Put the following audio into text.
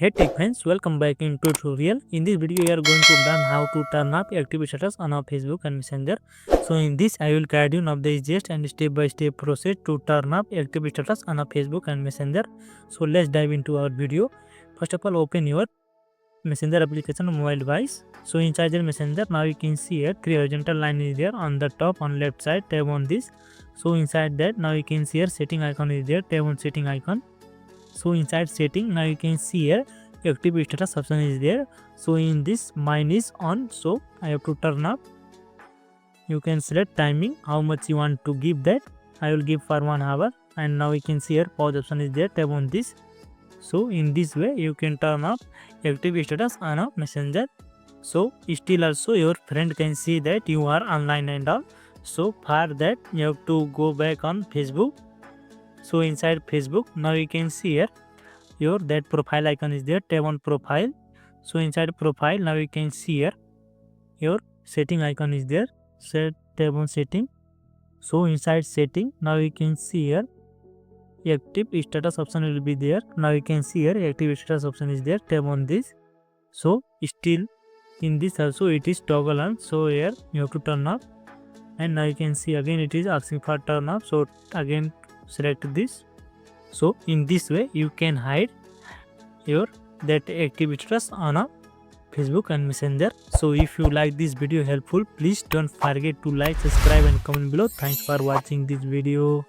Hey tech friends, welcome back in tutorial. In this video, we are going to learn how to turn up active status on our Facebook and Messenger. So in this, I will guide you of the easiest and step-by-step process to turn up active status on our Facebook and Messenger. So let's dive into our video. First of all, open your Messenger application on mobile device. So inside the Messenger, now you can see here three horizontal line is there on the top on left side. Tap on this. So inside that, now you can see here setting icon is there. Tap on setting icon. So inside setting, now you can see here active status option is there. So in this, mine is on, so I have to turn up. You can select timing, how much you want to give that. I will give for 1 hour. And now you can see here pause option is there. Tap on this. So in this way you can turn up active status on a Messenger. So still also your friend can see that you are online and all. So for that you have to go back on Facebook. So inside Facebook, now you can see here your that profile icon is there. Tap on profile. So inside profile, now you can see here your setting icon is there. Tap on setting. So inside setting, now you can see here active status option will be there. Now you can see here active status option is there. Tap on this. So still in this also it is toggle on. So here you have to turn off. And now you can see again it is asking for turn off. So again select this. So in this way you can hide your that active status on a Facebook and Messenger. So if you like this video helpful, please don't forget to like, subscribe and comment below. Thanks for watching this video.